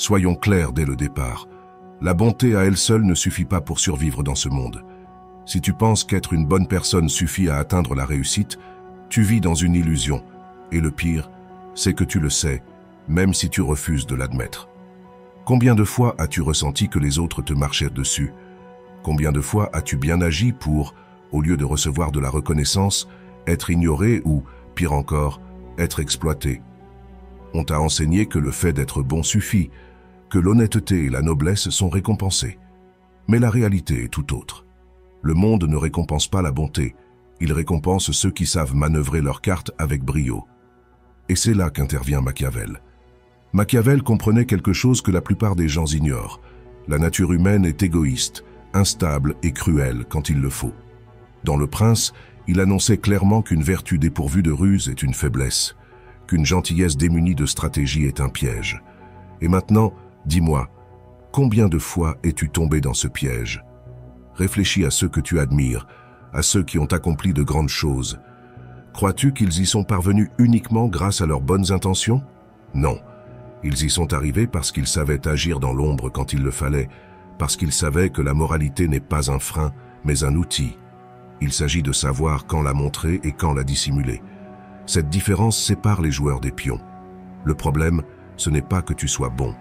Soyons clairs dès le départ. La bonté à elle seule ne suffit pas pour survivre dans ce monde. Si tu penses qu'être une bonne personne suffit à atteindre la réussite, tu vis dans une illusion. Et le pire, c'est que tu le sais, même si tu refuses de l'admettre. Combien de fois as-tu ressenti que les autres te marchaient dessus? Combien de fois as-tu bien agi pour, au lieu de recevoir de la reconnaissance, être ignoré ou, pire encore, être exploité? On t'a enseigné que le fait d'être bon suffit, que l'honnêteté et la noblesse sont récompensées. Mais la réalité est tout autre. Le monde ne récompense pas la bonté, il récompense ceux qui savent manœuvrer leurs cartes avec brio. Et c'est là qu'intervient Machiavel. Machiavel comprenait quelque chose que la plupart des gens ignorent. La nature humaine est égoïste, instable et cruelle quand il le faut. Dans Le Prince, il annonçait clairement qu'une vertu dépourvue de ruse est une faiblesse, qu'une gentillesse démunie de stratégie est un piège. Et maintenant, dis-moi, combien de fois es-tu tombé dans ce piège? Réfléchis à ceux que tu admires, à ceux qui ont accompli de grandes choses. Crois-tu qu'ils y sont parvenus uniquement grâce à leurs bonnes intentions? Non. Ils y sont arrivés parce qu'ils savaient agir dans l'ombre quand il le fallait, parce qu'ils savaient que la moralité n'est pas un frein, mais un outil. Il s'agit de savoir quand la montrer et quand la dissimuler. Cette différence sépare les joueurs des pions. Le problème, ce n'est pas que tu sois bon.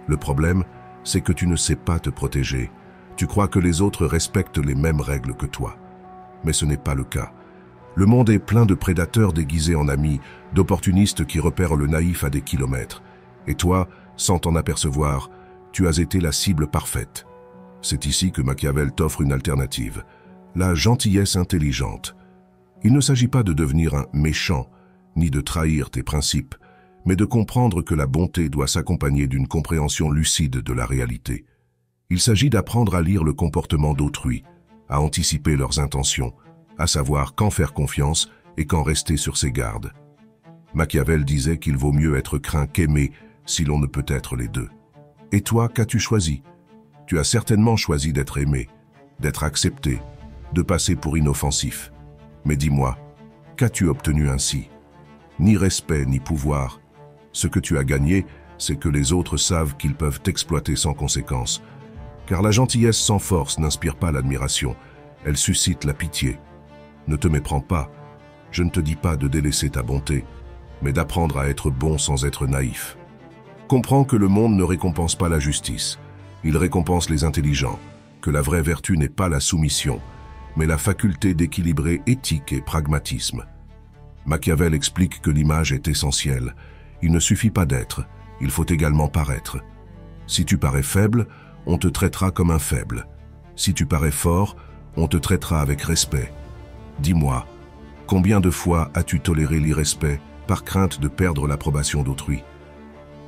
Le problème, c'est que tu ne sais pas te protéger. Tu crois que les autres respectent les mêmes règles que toi. Mais ce n'est pas le cas. Le monde est plein de prédateurs déguisés en amis, d'opportunistes qui repèrent le naïf à des kilomètres. Et toi, sans t'en apercevoir, tu as été la cible parfaite. C'est ici que Machiavel t'offre une alternative. La gentillesse intelligente. Il ne s'agit pas de devenir un méchant, ni de trahir tes principes, mais de comprendre que la bonté doit s'accompagner d'une compréhension lucide de la réalité. Il s'agit d'apprendre à lire le comportement d'autrui, à anticiper leurs intentions, à savoir quand faire confiance et quand rester sur ses gardes. Machiavel disait qu'il vaut mieux être craint qu'aimé si l'on ne peut être les deux. Et toi, qu'as-tu choisi? Tu as certainement choisi d'être aimé, d'être accepté, de passer pour inoffensif. Mais dis-moi, qu'as-tu obtenu ainsi? Ni respect, ni pouvoir. Ce que tu as gagné, c'est que les autres savent qu'ils peuvent t'exploiter sans conséquence. Car la gentillesse sans force n'inspire pas l'admiration, elle suscite la pitié. Ne te méprends pas, je ne te dis pas de délaisser ta bonté, mais d'apprendre à être bon sans être naïf. Comprends que le monde ne récompense pas la justice, il récompense les intelligents, que la vraie vertu n'est pas la soumission, mais la faculté d'équilibrer éthique et pragmatisme. Machiavel explique que l'image est essentielle. Il ne suffit pas d'être, il faut également paraître. Si tu parais faible, on te traitera comme un faible. Si tu parais fort, on te traitera avec respect. Dis-moi, combien de fois as-tu toléré l'irrespect par crainte de perdre l'approbation d'autrui?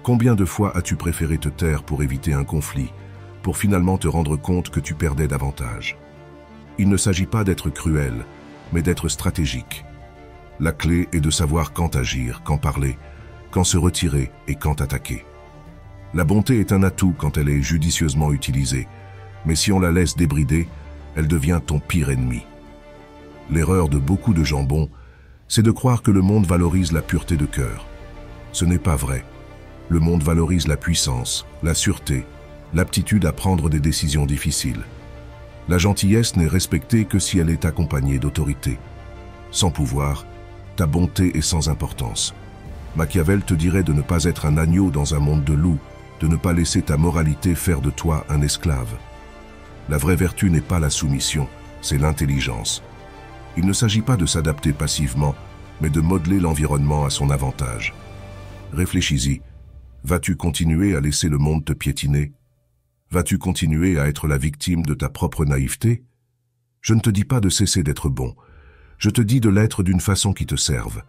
Combien de fois as-tu préféré te taire pour éviter un conflit, pour finalement te rendre compte que tu perdais davantage? Il ne s'agit pas d'être cruel, mais d'être stratégique. La clé est de savoir quand agir, quand parler, quand se retirer et quand attaquer. La bonté est un atout quand elle est judicieusement utilisée, mais si on la laisse débrider, elle devient ton pire ennemi. L'erreur de beaucoup de gens bons, c'est de croire que le monde valorise la pureté de cœur. Ce n'est pas vrai. Le monde valorise la puissance, la sûreté, l'aptitude à prendre des décisions difficiles. La gentillesse n'est respectée que si elle est accompagnée d'autorité. Sans pouvoir, ta bonté est sans importance. Machiavel te dirait de ne pas être un agneau dans un monde de loups, de ne pas laisser ta moralité faire de toi un esclave. La vraie vertu n'est pas la soumission, c'est l'intelligence. Il ne s'agit pas de s'adapter passivement, mais de modeler l'environnement à son avantage. Réfléchis-y. Vas-tu continuer à laisser le monde te piétiner? Vas-tu continuer à être la victime de ta propre naïveté? Je ne te dis pas de cesser d'être bon. Je te dis de l'être d'une façon qui te serve.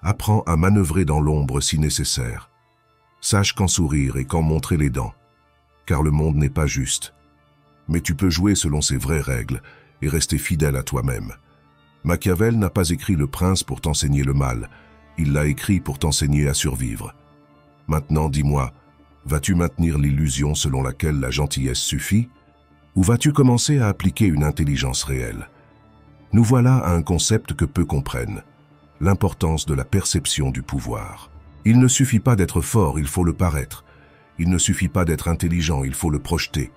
Apprends à manœuvrer dans l'ombre si nécessaire. Sache quand sourire et quand montrer les dents. Car le monde n'est pas juste. Mais tu peux jouer selon ses vraies règles et rester fidèle à toi-même. Machiavel n'a pas écrit Le Prince pour t'enseigner le mal. Il l'a écrit pour t'enseigner à survivre. Maintenant, dis-moi, vas-tu maintenir l'illusion selon laquelle la gentillesse suffit? Ou vas-tu commencer à appliquer une intelligence réelle? Nous voilà à un concept que peu comprennent, l'importance de la perception du pouvoir. Il ne suffit pas d'être fort, il faut le paraître. Il ne suffit pas d'être intelligent, il faut le projeter.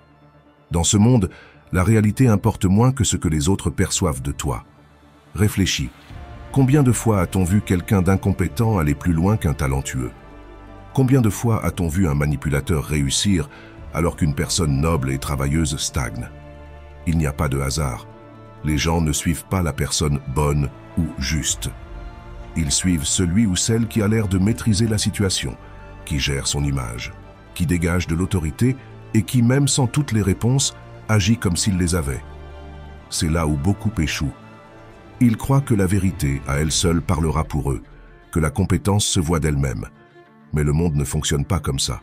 Dans ce monde, la réalité importe moins que ce que les autres perçoivent de toi. Réfléchis. Combien de fois a-t-on vu quelqu'un d'incompétent aller plus loin qu'un talentueux? Combien de fois a-t-on vu un manipulateur réussir alors qu'une personne noble et travailleuse stagne? Il n'y a pas de hasard. Les gens ne suivent pas la personne bonne ou juste. Ils suivent celui ou celle qui a l'air de maîtriser la situation, qui gère son image, qui dégage de l'autorité et qui, même sans toutes les réponses, agit comme s'il les avait. C'est là où beaucoup échouent. Ils croient que la vérité, à elle seule, parlera pour eux, que la compétence se voit d'elle-même. Mais le monde ne fonctionne pas comme ça.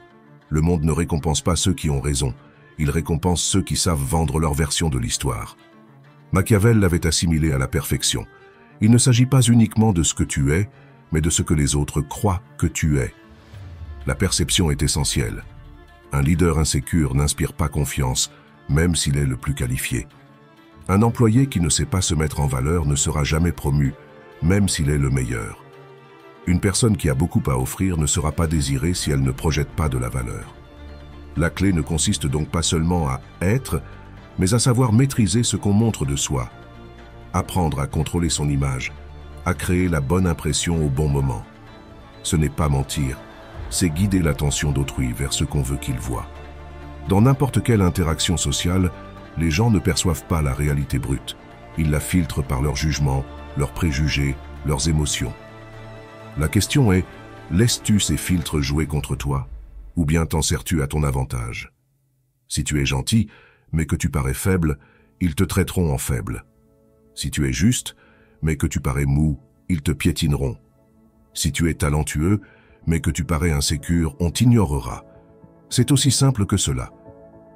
Le monde ne récompense pas ceux qui ont raison. Il récompense ceux qui savent vendre leur version de l'histoire. Machiavel l'avait assimilé à la perfection. Il ne s'agit pas uniquement de ce que tu es, mais de ce que les autres croient que tu es. La perception est essentielle. Un leader insécure n'inspire pas confiance, même s'il est le plus qualifié. Un employé qui ne sait pas se mettre en valeur ne sera jamais promu, même s'il est le meilleur. Une personne qui a beaucoup à offrir ne sera pas désirée si elle ne projette pas de la valeur. La clé ne consiste donc pas seulement à être, mais à savoir maîtriser ce qu'on montre de soi. Apprendre à contrôler son image, à créer la bonne impression au bon moment. Ce n'est pas mentir, c'est guider l'attention d'autrui vers ce qu'on veut qu'il voie. Dans n'importe quelle interaction sociale, les gens ne perçoivent pas la réalité brute. Ils la filtrent par leurs jugements, leurs préjugés, leurs émotions. La question est, laisses-tu ces filtres jouer contre toi, ou bien t'en sers-tu à ton avantage? Si tu es gentil, mais que tu parais faible, ils te traiteront en faible. Si tu es juste, mais que tu parais mou, ils te piétineront. Si tu es talentueux, mais que tu parais insécure, on t'ignorera. C'est aussi simple que cela.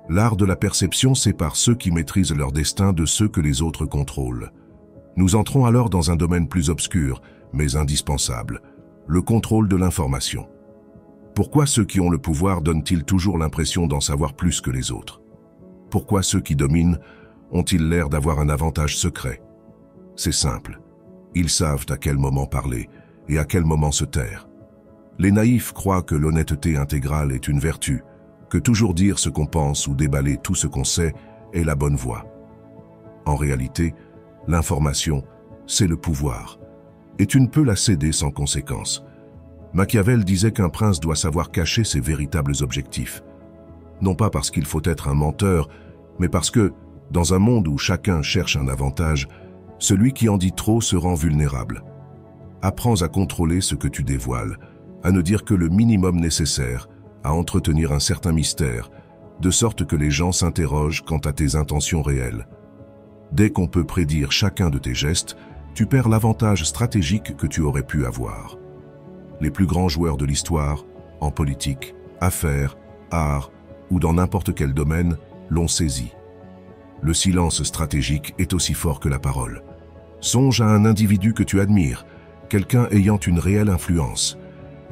L'art de la perception sépare ceux qui maîtrisent leur destin de ceux que les autres contrôlent. Nous entrons alors dans un domaine plus obscur, mais indispensable, le contrôle de l'information. Pourquoi ceux qui ont le pouvoir donnent-ils toujours l'impression d'en savoir plus que les autres? Pourquoi ceux qui dominent ont-ils l'air d'avoir un avantage secret? C'est simple. Ils savent à quel moment parler et à quel moment se taire. Les naïfs croient que l'honnêteté intégrale est une vertu, que toujours dire ce qu'on pense ou déballer tout ce qu'on sait est la bonne voie. En réalité, l'information, c'est le pouvoir, et tu ne peux la céder sans conséquence. Machiavel disait qu'un prince doit savoir cacher ses véritables objectifs. Non pas parce qu'il faut être un menteur, mais parce que, dans un monde où chacun cherche un avantage, celui qui en dit trop se rend vulnérable. Apprends à contrôler ce que tu dévoiles, à ne dire que le minimum nécessaire, à entretenir un certain mystère, de sorte que les gens s'interrogent quant à tes intentions réelles. Dès qu'on peut prédire chacun de tes gestes, tu perds l'avantage stratégique que tu aurais pu avoir. Les plus grands joueurs de l'histoire, en politique, affaires, art ou dans n'importe quel domaine, l'ont saisi. Le silence stratégique est aussi fort que la parole. Songe à un individu que tu admires, quelqu'un ayant une réelle influence.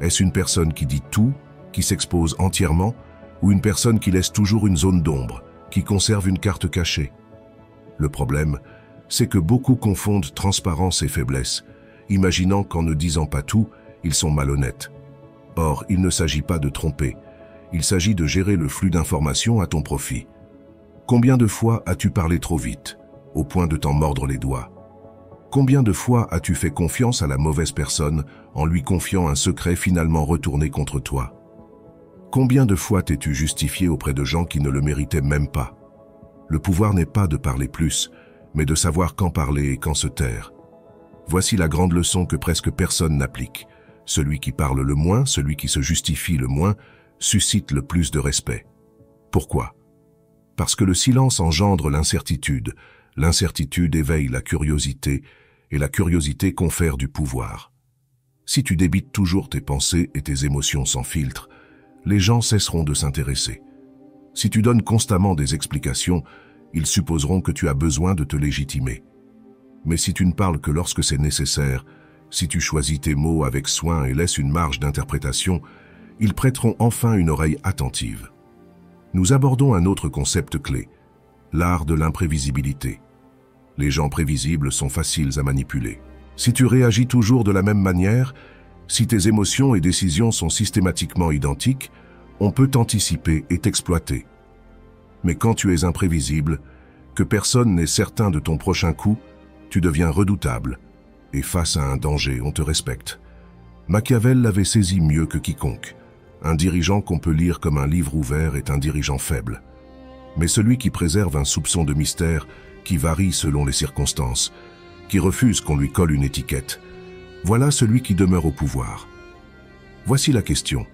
Est-ce une personne qui dit tout, qui s'expose entièrement, ou une personne qui laisse toujours une zone d'ombre, qui conserve une carte cachée? Le problème, c'est que beaucoup confondent transparence et faiblesse, imaginant qu'en ne disant pas tout, ils sont malhonnêtes. Or, il ne s'agit pas de tromper, il s'agit de gérer le flux d'informations à ton profit. Combien de fois as-tu parlé trop vite, au point de t'en mordre les doigts? Combien de fois as-tu fait confiance à la mauvaise personne en lui confiant un secret finalement retourné contre toi? Combien de fois t'es-tu justifié auprès de gens qui ne le méritaient même pas? Le pouvoir n'est pas de parler plus, mais de savoir quand parler et quand se taire. Voici la grande leçon que presque personne n'applique. Celui qui parle le moins, celui qui se justifie le moins, suscite le plus de respect. Pourquoi? Parce que le silence engendre l'incertitude, l'incertitude éveille la curiosité, et la curiosité confère du pouvoir. Si tu débites toujours tes pensées et tes émotions sans filtre, les gens cesseront de s'intéresser. Si tu donnes constamment des explications, ils supposeront que tu as besoin de te légitimer. Mais si tu ne parles que lorsque c'est nécessaire, si tu choisis tes mots avec soin et laisses une marge d'interprétation, ils prêteront enfin une oreille attentive. Nous abordons un autre concept clé, l'art de l'imprévisibilité. Les gens prévisibles sont faciles à manipuler. Si tu réagis toujours de la même manière, si tes émotions et décisions sont systématiquement identiques, On peut t'anticiper et t'exploiter. Mais quand tu es imprévisible, que personne n'est certain de ton prochain coup, tu deviens redoutable. Et face à un danger, on te respecte. Machiavel l'avait saisi mieux que quiconque. Un dirigeant qu'on peut lire comme un livre ouvert est un dirigeant faible. Mais celui qui préserve un soupçon de mystère, qui varie selon les circonstances, qui refuse qu'on lui colle une étiquette, voilà celui qui demeure au pouvoir. Voici la question.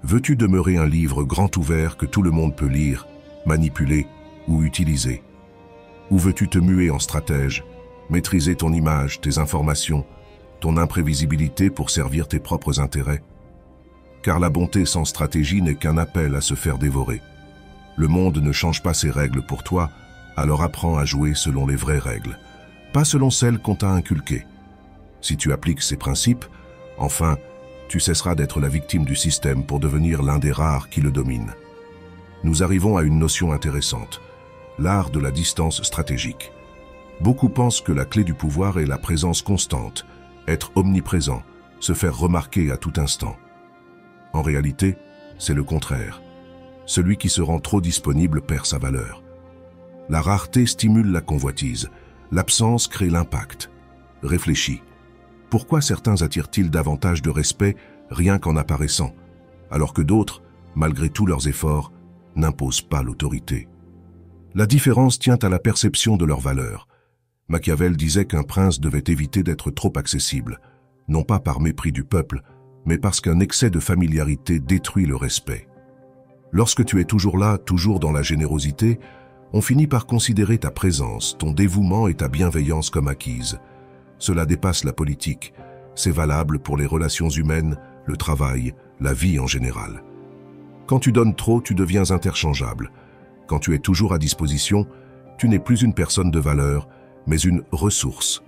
Veux-tu demeurer un livre grand ouvert que tout le monde peut lire, manipuler ou utiliser? Ou veux-tu te muer en stratège, maîtriser ton image, tes informations, ton imprévisibilité pour servir tes propres intérêts? Car la bonté sans stratégie n'est qu'un appel à se faire dévorer. Le monde ne change pas ses règles pour toi, alors apprends à jouer selon les vraies règles, pas selon celles qu'on t'a inculquées. Si tu appliques ces principes, enfin, tu cesseras d'être la victime du système pour devenir l'un des rares qui le domine. Nous arrivons à une notion intéressante, l'art de la distance stratégique. Beaucoup pensent que la clé du pouvoir est la présence constante, être omniprésent, se faire remarquer à tout instant. En réalité, c'est le contraire. Celui qui se rend trop disponible perd sa valeur. La rareté stimule la convoitise, l'absence crée l'impact. Réfléchis. Pourquoi certains attirent-ils davantage de respect rien qu'en apparaissant, alors que d'autres, malgré tous leurs efforts, n'imposent pas l'autorité? La différence tient à la perception de leur valeur. Machiavel disait qu'un prince devait éviter d'être trop accessible, non pas par mépris du peuple, mais parce qu'un excès de familiarité détruit le respect. Lorsque tu es toujours là, toujours dans la générosité, on finit par considérer ta présence, ton dévouement et ta bienveillance comme acquises. Cela dépasse la politique. C'est valable pour les relations humaines, le travail, la vie en général. Quand tu donnes trop, tu deviens interchangeable. Quand tu es toujours à disposition, tu n'es plus une personne de valeur, mais une ressource.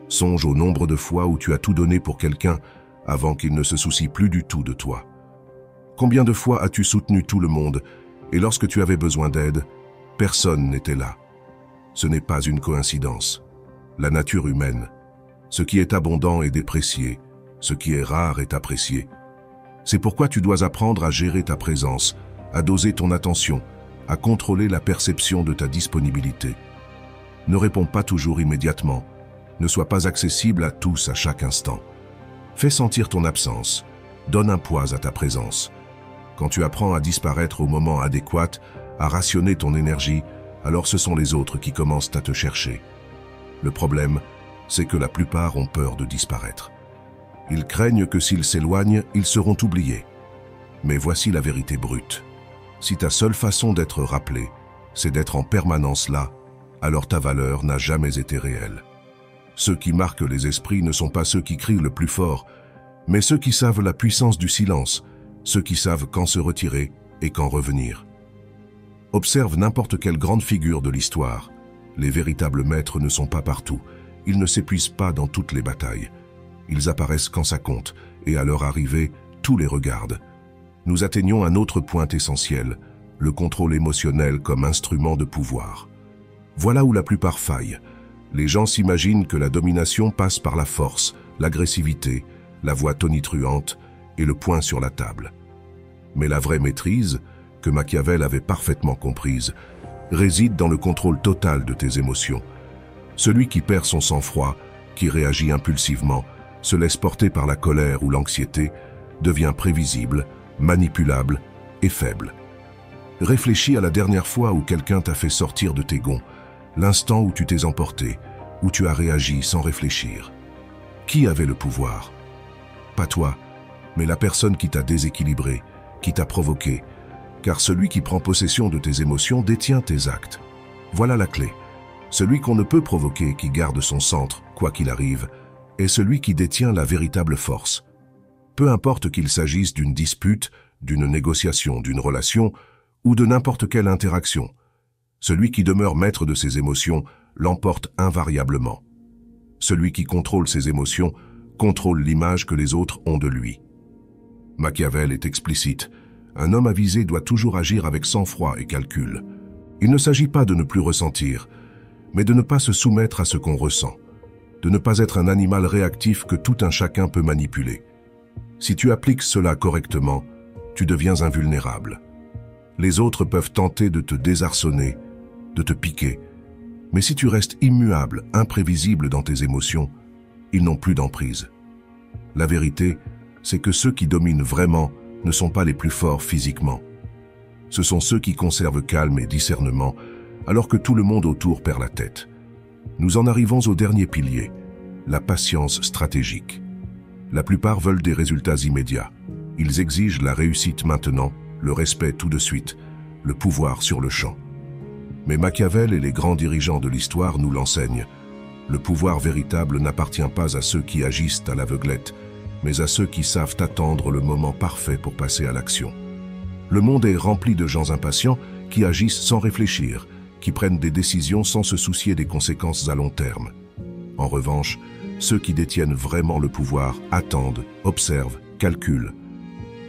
Songe au nombre de fois où tu as tout donné pour quelqu'un avant qu'il ne se soucie plus du tout de toi. Combien de fois as-tu soutenu tout le monde et lorsque tu avais besoin d'aide, personne n'était là? Ce n'est pas une coïncidence. La nature humaine. Ce qui est abondant est déprécié, ce qui est rare est apprécié. C'est pourquoi tu dois apprendre à gérer ta présence, à doser ton attention, à contrôler la perception de ta disponibilité. Ne réponds pas toujours immédiatement. Ne sois pas accessible à tous à chaque instant. Fais sentir ton absence. Donne un poids à ta présence. Quand tu apprends à disparaître au moment adéquat, à rationner ton énergie, alors ce sont les autres qui commencent à te chercher. Le problème, c'est que la plupart ont peur de disparaître. Ils craignent que s'ils s'éloignent, ils seront oubliés. Mais voici la vérité brute. Si ta seule façon d'être rappelé, c'est d'être en permanence là, alors ta valeur n'a jamais été réelle. Ceux qui marquent les esprits ne sont pas ceux qui crient le plus fort, mais ceux qui savent la puissance du silence, ceux qui savent quand se retirer et quand revenir. Observe n'importe quelle grande figure de l'histoire. Les véritables maîtres ne sont pas partout. Ils ne s'épuisent pas dans toutes les batailles. Ils apparaissent quand ça compte, et à leur arrivée, tous les regardent. Nous atteignons un autre point essentiel, le contrôle émotionnel comme instrument de pouvoir. Voilà où la plupart faillent. Les gens s'imaginent que la domination passe par la force, l'agressivité, la voix tonitruante et le poing sur la table. Mais la vraie maîtrise, que Machiavel avait parfaitement comprise, réside dans le contrôle total de tes émotions. Celui qui perd son sang-froid, qui réagit impulsivement, se laisse porter par la colère ou l'anxiété, devient prévisible, manipulable et faible. Réfléchis à la dernière fois où quelqu'un t'a fait sortir de tes gonds, l'instant où tu t'es emporté, où tu as réagi sans réfléchir. Qui avait le pouvoir? Pas toi, mais la personne qui t'a déséquilibré, qui t'a provoqué, car celui qui prend possession de tes émotions détient tes actes. Voilà la clé. Celui qu'on ne peut provoquer, qui garde son centre, quoi qu'il arrive, est celui qui détient la véritable force. Peu importe qu'il s'agisse d'une dispute, d'une négociation, d'une relation, ou de n'importe quelle interaction, celui qui demeure maître de ses émotions l'emporte invariablement. Celui qui contrôle ses émotions contrôle l'image que les autres ont de lui. Machiavel est explicite. Un homme avisé doit toujours agir avec sang-froid et calcul. Il ne s'agit pas de ne plus ressentir, mais de ne pas se soumettre à ce qu'on ressent, de ne pas être un animal réactif que tout un chacun peut manipuler. Si tu appliques cela correctement, tu deviens invulnérable. Les autres peuvent tenter de te désarçonner, de te piquer, mais si tu restes immuable, imprévisible dans tes émotions, ils n'ont plus d'emprise. La vérité, c'est que ceux qui dominent vraiment ne sont pas les plus forts physiquement. Ce sont ceux qui conservent calme et discernement, alors que tout le monde autour perd la tête. Nous en arrivons au dernier pilier, la patience stratégique. La plupart veulent des résultats immédiats. Ils exigent la réussite maintenant, le respect tout de suite, le pouvoir sur le champ. Mais Machiavel et les grands dirigeants de l'histoire nous l'enseignent. Le pouvoir véritable n'appartient pas à ceux qui agissent à l'aveuglette, mais à ceux qui savent attendre le moment parfait pour passer à l'action. Le monde est rempli de gens impatients qui agissent sans réfléchir, qui prennent des décisions sans se soucier des conséquences à long terme. En revanche, ceux qui détiennent vraiment le pouvoir attendent, observent, calculent.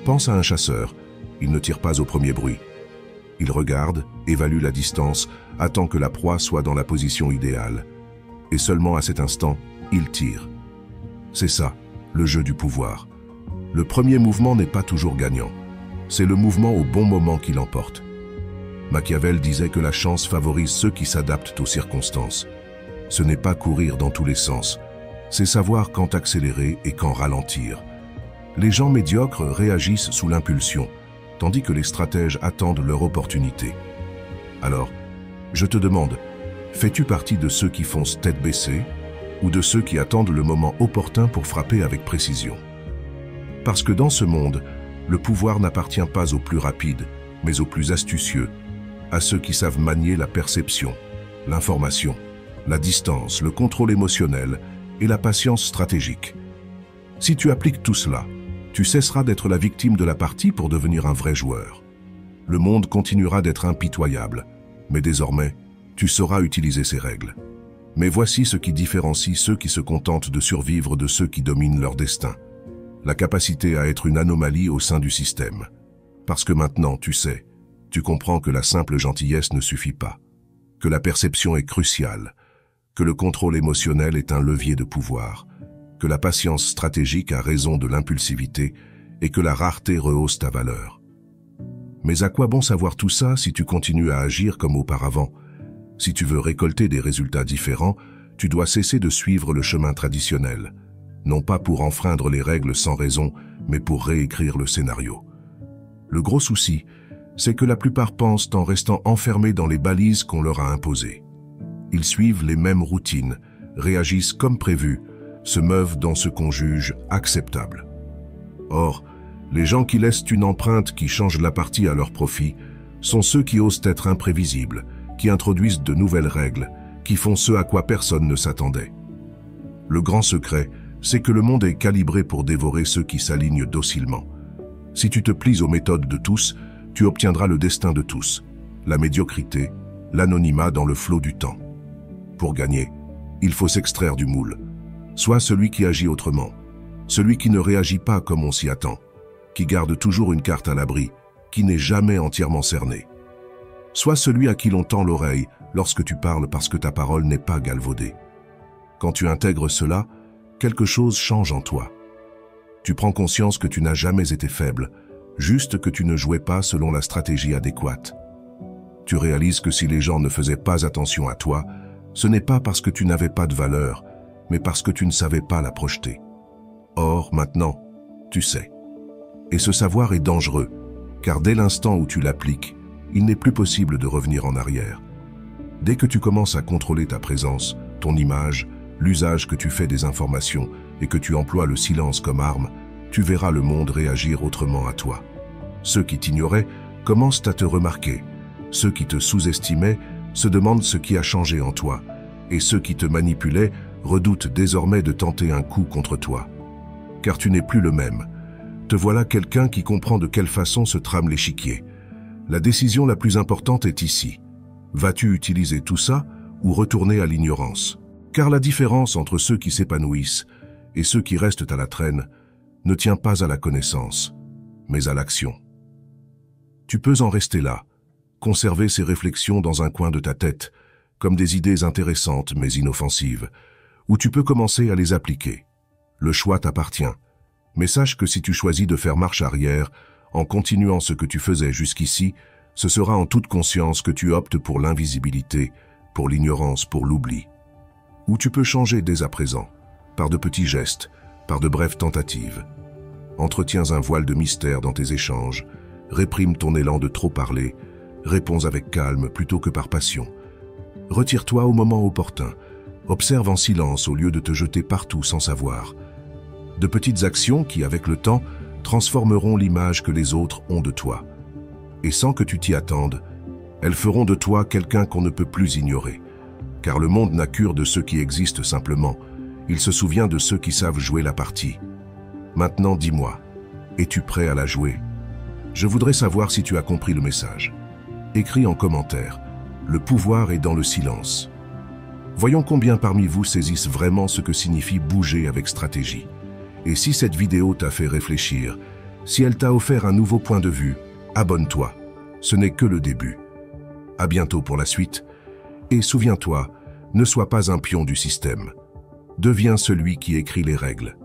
Pense à un chasseur, il ne tire pas au premier bruit. Il regarde, évalue la distance, attend que la proie soit dans la position idéale. Et seulement à cet instant, il tire. C'est ça, le jeu du pouvoir. Le premier mouvement n'est pas toujours gagnant. C'est le mouvement au bon moment qui l'emporte. Machiavel disait que la chance favorise ceux qui s'adaptent aux circonstances. Ce n'est pas courir dans tous les sens, c'est savoir quand accélérer et quand ralentir. Les gens médiocres réagissent sous l'impulsion, tandis que les stratèges attendent leur opportunité. Alors, je te demande, fais-tu partie de ceux qui foncent tête baissée ou de ceux qui attendent le moment opportun pour frapper avec précision? Parce que dans ce monde, le pouvoir n'appartient pas aux plus rapides, mais aux plus astucieux, à ceux qui savent manier la perception, l'information, la distance, le contrôle émotionnel et la patience stratégique. Si tu appliques tout cela, tu cesseras d'être la victime de la partie pour devenir un vrai joueur. Le monde continuera d'être impitoyable, mais désormais, tu sauras utiliser ces règles. Mais voici ce qui différencie ceux qui se contentent de survivre de ceux qui dominent leur destin. La capacité à être une anomalie au sein du système. Parce que maintenant, tu sais, tu comprends que la simple gentillesse ne suffit pas, que la perception est cruciale, que le contrôle émotionnel est un levier de pouvoir, que la patience stratégique a raison de l'impulsivité et que la rareté rehausse ta valeur. Mais à quoi bon savoir tout ça si tu continues à agir comme auparavant? Si tu veux récolter des résultats différents, tu dois cesser de suivre le chemin traditionnel, non pas pour enfreindre les règles sans raison, mais pour réécrire le scénario. Le gros souci, c'est que la plupart pensent en restant enfermés dans les balises qu'on leur a imposées. Ils suivent les mêmes routines, réagissent comme prévu, se meuvent dans ce qu'on juge acceptable. Or, les gens qui laissent une empreinte qui change la partie à leur profit sont ceux qui osent être imprévisibles, qui introduisent de nouvelles règles, qui font ce à quoi personne ne s'attendait. Le grand secret, c'est que le monde est calibré pour dévorer ceux qui s'alignent docilement. Si tu te plies aux méthodes de tous, tu obtiendras le destin de tous, la médiocrité, l'anonymat dans le flot du temps. Pour gagner, il faut s'extraire du moule. Sois celui qui agit autrement, celui qui ne réagit pas comme on s'y attend, qui garde toujours une carte à l'abri, qui n'est jamais entièrement cerné. Sois celui à qui l'on tend l'oreille lorsque tu parles parce que ta parole n'est pas galvaudée. Quand tu intègres cela, quelque chose change en toi. Tu prends conscience que tu n'as jamais été faible, juste que tu ne jouais pas selon la stratégie adéquate. Tu réalises que si les gens ne faisaient pas attention à toi, ce n'est pas parce que tu n'avais pas de valeur, mais parce que tu ne savais pas la projeter. Or, maintenant, tu sais. Et ce savoir est dangereux, car dès l'instant où tu l'appliques, il n'est plus possible de revenir en arrière. Dès que tu commences à contrôler ta présence, ton image, l'usage que tu fais des informations et que tu emploies le silence comme arme, tu verras le monde réagir autrement à toi. Ceux qui t'ignoraient commencent à te remarquer. Ceux qui te sous-estimaient se demandent ce qui a changé en toi. Et ceux qui te manipulaient redoutent désormais de tenter un coup contre toi. Car tu n'es plus le même. Te voilà quelqu'un qui comprend de quelle façon se trame l'échiquier. La décision la plus importante est ici. Vas-tu utiliser tout ça ou retourner à l'ignorance? Car la différence entre ceux qui s'épanouissent et ceux qui restent à la traîne ne tient pas à la connaissance, mais à l'action. Tu peux en rester là, conserver ces réflexions dans un coin de ta tête, comme des idées intéressantes mais inoffensives, ou tu peux commencer à les appliquer. Le choix t'appartient, mais sache que si tu choisis de faire marche arrière, En continuant ce que tu faisais jusqu'ici, ce sera en toute conscience que tu optes pour l'invisibilité, pour l'ignorance, pour l'oubli. Ou tu peux changer dès à présent, par de petits gestes, par de brèves tentatives. Entretiens un voile de mystère dans tes échanges, réprime ton élan de trop parler, réponds avec calme plutôt que par passion. Retire-toi au moment opportun, observe en silence au lieu de te jeter partout sans savoir. De petites actions qui, avec le temps, transformeront l'image que les autres ont de toi. Et sans que tu t'y attendes, elles feront de toi quelqu'un qu'on ne peut plus ignorer. Car le monde n'a cure de ceux qui existent simplement, il se souvient de ceux qui savent jouer la partie. Maintenant dis-moi, es-tu prêt à la jouer? Je voudrais savoir si tu as compris le message. Écris en commentaire, le pouvoir est dans le silence. Voyons combien parmi vous saisissent vraiment ce que signifie bouger avec stratégie. Et si cette vidéo t'a fait réfléchir, si elle t'a offert un nouveau point de vue, abonne-toi, ce n'est que le début. À bientôt pour la suite, et souviens-toi, ne sois pas un pion du système. Deviens celui qui écrit les règles.